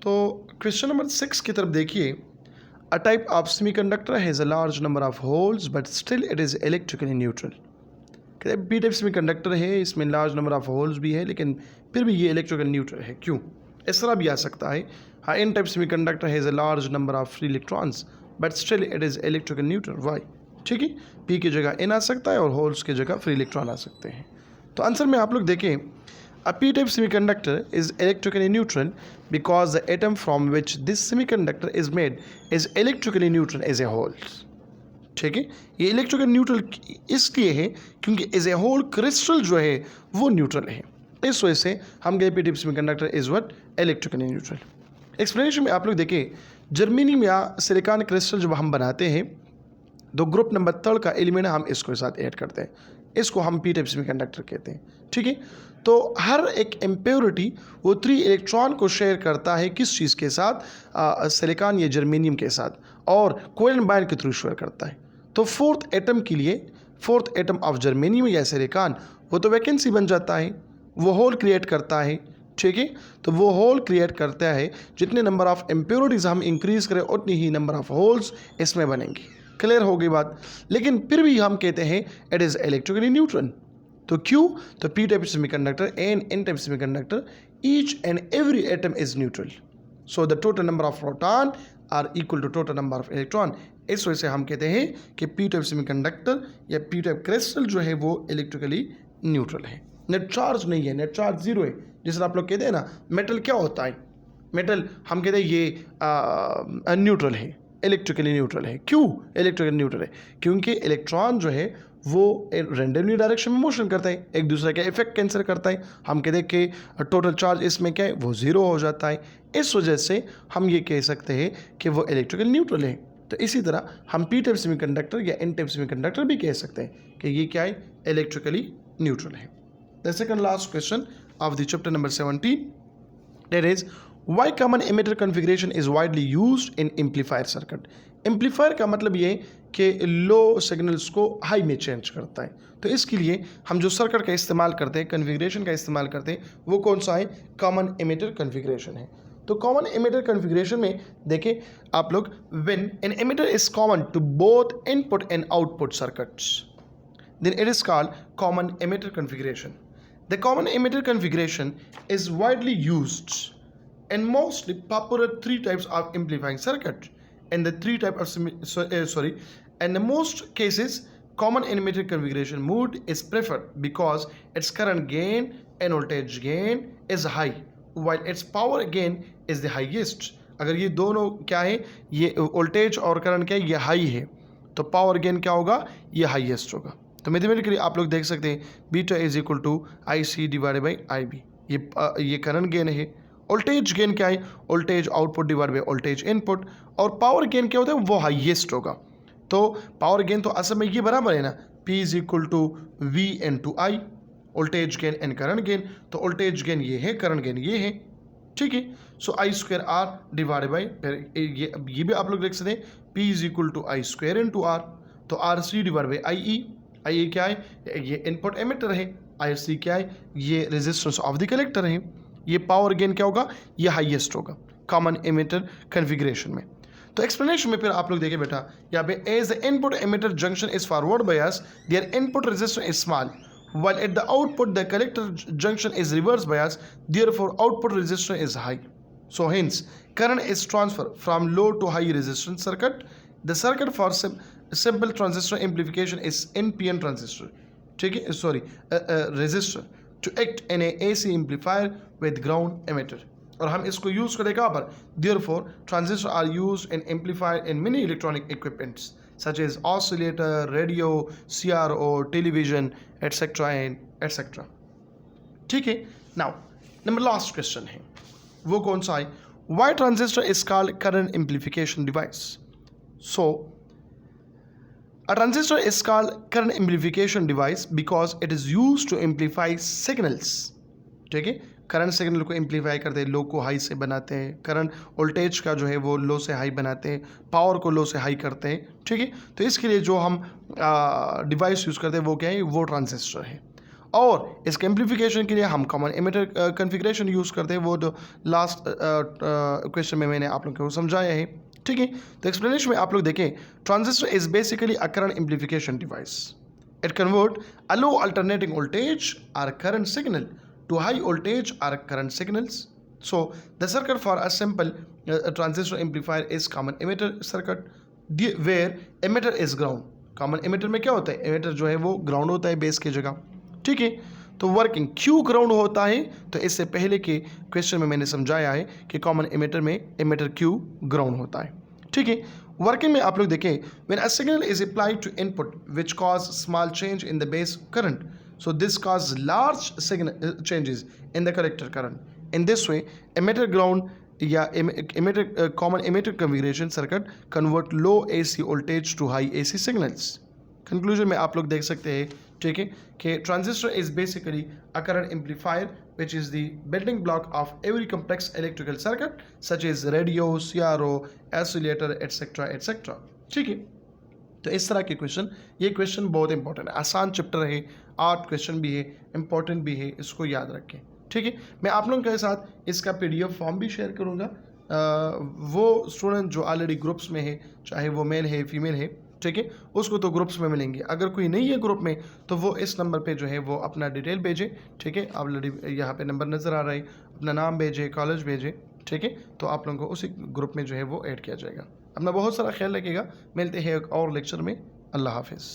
तो question number 6 की तरफ देखिए। A type of semiconductor has a large number of holes but still it is electrically neutral. P type semiconductor है, इसमें large number of holes भी है लेकिन फिर भी ये इलेक्ट्रिकल न्यूट्रल है। क्यों? इस तरह भी आ सकता है। हाँ, N type semiconductor has a large number of free electrons but still it is electrical neutral. Why? ठीक है, पी की जगह एन आ सकता है और होल्स की जगह फ्री इलेक्ट्रॉन आ सकते हैं। तो आंसर में आप लोग देखें, a p-type semiconductor is electrically neutral because the atom from which this semiconductor is made is electrically neutral as a whole। ठीक है, ये इलेक्ट्रिकल न्यूट्रल इसलिए है क्योंकि एज ए होल क्रिस्टल जो है वो न्यूट्रल है। इस वजह से हम गए p-type semiconductor is what electrically neutral. Explanation में आप लोग देखें, जर्मेनियम या सिलिकॉन क्रिस्टल जब हम बनाते हैं तो ग्रुप नंबर 3 का एलिमेंट हम इसको साथ ऐड करते हैं, इसको हम p-type सेमीकंडक्टर कहते हैं। ठीक है, तो हर एक इम्प्योरिटी वो 3 इलेक्ट्रॉन को शेयर करता है किस चीज़ के साथ, सिलिकॉन या जर्मेनियम के साथ, और कोवेलेंट बॉन्ड के थ्रू शेयर करता है। तो फोर्थ एटम के लिए, फोर्थ एटम ऑफ जर्मेनियम या सिलिकॉन, वो तो वैकेंसी बन जाता है, वो होल क्रिएट करता है। ठीक है, तो वो होल क्रिएट करता है, जितने नंबर ऑफ इम्प्योरिटीज़ हम इंक्रीज करें उतनी ही नंबर ऑफ होल्स इसमें बनेंगे। क्लियर हो गई बात? लेकिन फिर भी हम कहते हैं इट इज़ इलेक्ट्रिकली न्यूट्रल। तो क्यों? तो p type semiconductor and n type semiconductor, each and every atom is neutral, so the total number of proton are equal to total number of electron. इस वजह से हम कहते हैं कि p टाइप सेमीकंडक्टर या p टाइप क्रिस्टल जो है वो इलेक्ट्रिकली न्यूट्रल है। नेट चार्ज नहीं है, नेट चार्ज जीरो है। जिससे आप लोग कहते हैं ना, मेटल क्या होता है, मेटल हम कहते हैं ये न्यूट्रल है, इलेक्ट्रिकली न्यूट्रल है। क्यों इलेक्ट्रिकली न्यूट्रल है? क्योंकि इलेक्ट्रॉन जो है वो रेंडमली डायरेक्शन में मोशन करता है, एक दूसरे का इफेक्ट कैंसिल करता है। हम कहते हैं कि टोटल चार्ज इसमें क्या है, वो ज़ीरो हो जाता है। इस वजह से हम ये कह सकते हैं कि वो इलेक्ट्रिकल न्यूट्रल है। तो इसी तरह हम p टाइप सेमीकंडक्टर या n टाइप सेमीकंडक्टर भी कह सकते हैं कि ये क्या है, इलेक्ट्रिकली न्यूट्रल है। The second last question of the chapter number 17, that is why common emitter configuration is widely used in amplifier circuit। Amplifier का मतलब ये कि लो सिग्नल्स को हाई में चेंज करता है। तो इसके लिए हम जो सर्किट का इस्तेमाल करते हैं, कन्फिग्रेशन का इस्तेमाल करते हैं, वो कौन सा है, कॉमन एमिटर कन्फिग्रेशन है। तो कॉमन एमिटर कन्फिग्रेशन में देखें आप लोग, when an emitter is common to both input and output circuits, then it is called common emitter configuration। The common emitter configuration is widely used and mostly popular 3 types of amplifying circuit, and the 3 type of and the most cases common emitter configuration mode is preferred because its current gain and voltage gain is high while its power gain is the highest। अगर ये दोनों क्या है, ये voltage और current क्या है, ये हाई है, तो पावर गेन क्या होगा, ये हाईएस्ट होगा। तो मैथमेटिकली आप लोग देख सकते हैं beta is equal to I C divided by I B. ये करंट गेन है। वोल्टेज गेन क्या है, voltage output divide by voltage input. और पावर गेन क्या होता है, वो हाईएस्ट होगा। तो पावर गेन तो असल में ये बराबर है ना, P is equal to V into I, voltage gain and current gain. तो वोल्टेज गेन ये है, करंट गेन ये है। ठीक है, so I square R divided by, ये भी आप लोग देख सकते हैं P is equal to I square into R. तो R C divide by I E, I A क्या है, ये इनपुट एमिटर है, आई सी क्या है, ये रेजिस्टेंस ऑफ द कलेक्टर है। ये पावर गेन क्या होगा, ये हाईएस्ट होगा कॉमन एमिटर कन्फिग्रेशन में। तो एक्सप्लेनेशन में फिर आप लोग देखिए बेटा, यहाँ पे as the input emitter junction is forward bias there input resistance is small while at the output the collector junction is reverse bias, therefore output resistance is high, so hence current is transferred from low to high resistance circuit। the circuit for simple transistor amplification is NPN transistor, ठीक है, sorry resistor to act in a AC amplifier with ground emitter। और हम इसको use करें कहाँ पर, therefore transistors are used in amplifier in many electronic equipments such as oscillator, radio, CRO, television, etc. and etc. ठीक है, now number last question है, वो कौन सा है, why transistor is called current amplification device। so a transistor is called current amplification device because it is used to amplify signals। ठीक है, current signal को एम्पलीफाई करते हैं, लो को हाई से बनाते हैं, करंट वोल्टेज का जो है वो लो से हाई बनाते हैं, पावर को लो से हाई करते हैं। ठीक है, तो इसके लिए जो हम डिवाइस यूज़ करते हैं वो क्या है, वो ट्रांजिस्टर है। और इसके एम्प्लीफिकेशन के लिए हम कॉमन एमिटर कन्फिग्रेशन यूज़ करते हैं, वो जो लास्ट क्वेश्चन में मैंने आप लोगों को समझाया है। ठीक है, तो एक्सप्लेनेशन में आप लोग देखें, transistor is basically a current amplification device. It convert a low alternating voltage or current signal to high voltage or current signals. So the circuit for a simple transistor amplifier is common emitter circuit where emitter is ground. Common emitter में क्या होता है, emitter जो है वो ground होता है base की जगह. ठीक है, तो वर्किंग क्यों ग्राउंड होता है, तो इससे पहले के क्वेश्चन में मैंने समझाया है कि कॉमन एमिटर में एमिटर क्यों ग्राउंड होता है. ठीक है, वर्किंग में आप लोग देखें, when a signal is applied to input which cause small change in the base current, so this cause large signal changes in the collector current. In this way emitter ground या emitter common emitter configuration circuit convert low AC voltage to high AC signals. Conclusion में आप लोग देख सकते हैं, ठीक है, कि transistor is basically a current amplifier which is the building block of every complex electrical circuit such as radio, CRO, oscillator, etc. etc. ठीक है, तो इस तरह के क्वेश्चन, ये क्वेश्चन बहुत इंपॉर्टेंट है, आसान चैप्टर है, 8 क्वेश्चन भी है, इंपॉर्टेंट भी है, इसको याद रखें. ठीक है, मैं आप लोगों के साथ इसका PDF फॉर्म भी शेयर करूँगा. वो स्टूडेंट जो ऑलरेडी ग्रुप्स में है, चाहे वो मेल है फीमेल है, ठीक है, उसको तो ग्रुप्स में मिलेंगे. अगर कोई नहीं है ग्रुप में तो वो इस नंबर पे जो है वो अपना डिटेल भेजे. ठीक है, ऑलरेडी यहाँ पे नंबर नज़र आ रहा है, अपना नाम भेजे, कॉलेज भेजे. ठीक है, तो आप लोगों को उसी ग्रुप में जो है वो ऐड किया जाएगा. अपना बहुत सारा ख्याल रखिएगा. मिलते हैं एक और लेक्चर में. अल्लाह हाफिज़.